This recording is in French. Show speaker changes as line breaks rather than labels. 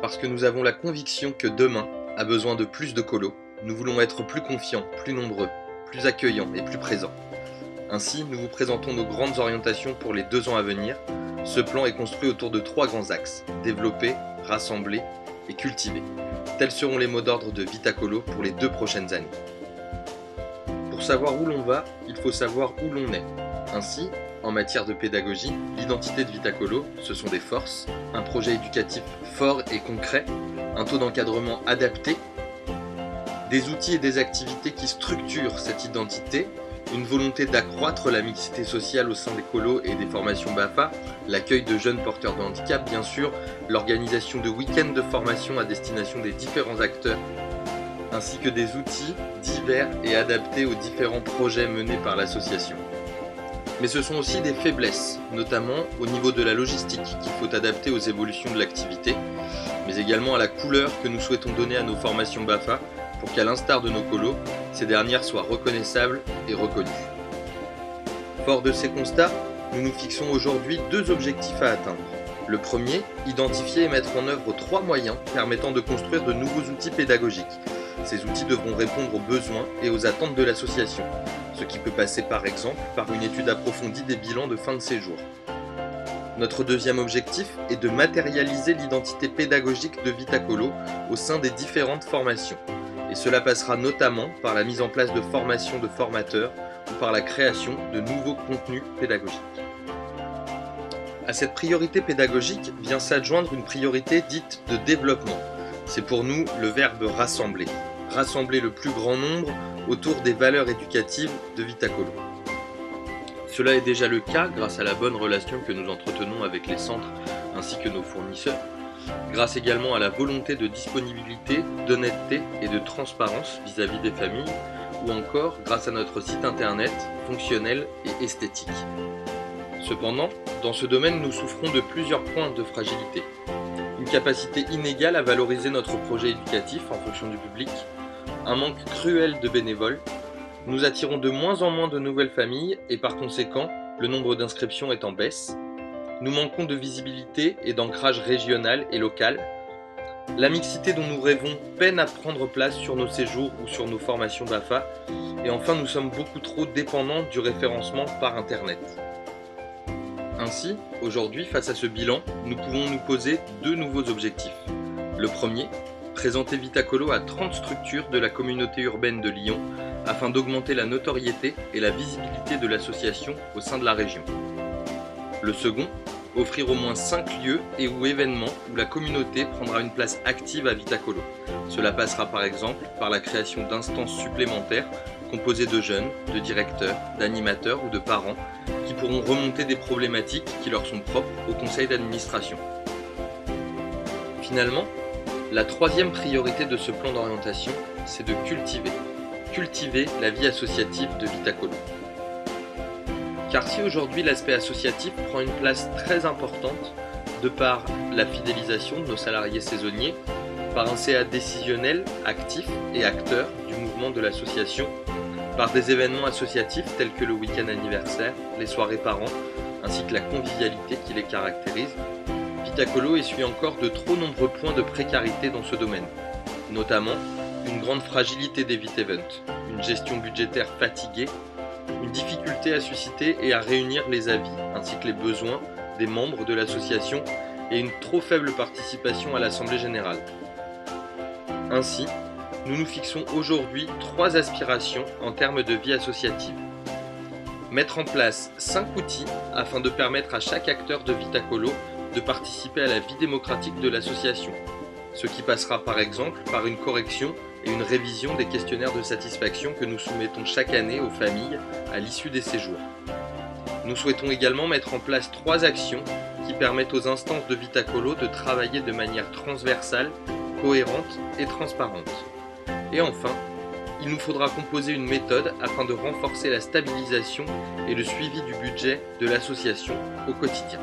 Parce que nous avons la conviction que demain a besoin de plus de colos, nous voulons être plus confiants, plus nombreux, plus accueillants et plus présents. Ainsi, nous vous présentons nos grandes orientations pour les 2 ans à venir. Ce plan est construit autour de 3 grands axes: développer, rassembler et cultiver. Tels seront les mots d'ordre de Vitacolo pour les 2 prochaines années. Pour savoir où l'on va, il faut savoir où l'on est. Ainsi, en matière de pédagogie, l'identité de Vitacolo, ce sont des forces, un projet éducatif fort et concret, un taux d'encadrement adapté, des outils et des activités qui structurent cette identité, une volonté d'accroître la mixité sociale au sein des colos et des formations BAFA, l'accueil de jeunes porteurs de handicap bien sûr, l'organisation de week-ends de formation à destination des différents acteurs, ainsi que des outils divers et adaptés aux différents projets menés par l'association. Mais ce sont aussi des faiblesses, notamment au niveau de la logistique qu'il faut adapter aux évolutions de l'activité, mais également à la couleur que nous souhaitons donner à nos formations BAFA pour qu'à l'instar de nos colos, ces dernières soient reconnaissables et reconnues. Fort de ces constats, nous nous fixons aujourd'hui 2 objectifs à atteindre. Le premier, identifier et mettre en œuvre 3 moyens permettant de construire de nouveaux outils pédagogiques. Ces outils devront répondre aux besoins et aux attentes de l'association, ce qui peut passer par exemple par une étude approfondie des bilans de fin de séjour. Notre deuxième objectif est de matérialiser l'identité pédagogique de Vitacolo au sein des différentes formations. Et cela passera notamment par la mise en place de formations de formateurs ou par la création de nouveaux contenus pédagogiques. À cette priorité pédagogique vient s'adjoindre une priorité dite de développement. C'est pour nous le verbe rassembler. Rassembler le plus grand nombre autour des valeurs éducatives de Vitacolo. Cela est déjà le cas grâce à la bonne relation que nous entretenons avec les centres ainsi que nos fournisseurs, grâce également à la volonté de disponibilité, d'honnêteté et de transparence vis-à-vis des familles, ou encore grâce à notre site internet fonctionnel et esthétique. Cependant, dans ce domaine, nous souffrons de plusieurs points de fragilité. Une capacité inégale à valoriser notre projet éducatif en fonction du public, un manque cruel de bénévoles, nous attirons de moins en moins de nouvelles familles et par conséquent, le nombre d'inscriptions est en baisse. Nous manquons de visibilité et d'ancrage régional et local. La mixité dont nous rêvons peine à prendre place sur nos séjours ou sur nos formations BAFA. Et enfin, nous sommes beaucoup trop dépendants du référencement par Internet. Ainsi, aujourd'hui, face à ce bilan, nous pouvons nous poser 2 nouveaux objectifs. Le premier, présenter Vitacolo à 30 structures de la communauté urbaine de Lyon afin d'augmenter la notoriété et la visibilité de l'association au sein de la région. Le second, offrir au moins 5 lieux et ou événements où la communauté prendra une place active à Vitacolo. Cela passera par exemple par la création d'instances supplémentaires composées de jeunes, de directeurs, d'animateurs ou de parents qui pourront remonter des problématiques qui leur sont propres au conseil d'administration. Finalement, la 3e priorité de ce plan d'orientation, c'est de cultiver la vie associative de Vitacolo. Car si aujourd'hui l'aspect associatif prend une place très importante de par la fidélisation de nos salariés saisonniers, par un CA décisionnel, actif et acteur du mouvement de l'association, par des événements associatifs tels que le week-end anniversaire, les soirées parents, ainsi que la convivialité qui les caractérise, Vitacolo essuie encore de trop nombreux points de précarité dans ce domaine, notamment une grande fragilité des Vit-Events, une gestion budgétaire fatiguée, une difficulté à susciter et à réunir les avis ainsi que les besoins des membres de l'association et une trop faible participation à l'Assemblée Générale. Ainsi, nous nous fixons aujourd'hui 3 aspirations en termes de vie associative. Mettre en place 5 outils afin de permettre à chaque acteur de Vitacolo de participer à la vie démocratique de l'association, ce qui passera par exemple par une correction et une révision des questionnaires de satisfaction que nous soumettons chaque année aux familles à l'issue des séjours. Nous souhaitons également mettre en place 3 actions qui permettent aux instances de Vitacolo de travailler de manière transversale, cohérente et transparente. Et enfin, il nous faudra composer une méthode afin de renforcer la stabilisation et le suivi du budget de l'association au quotidien.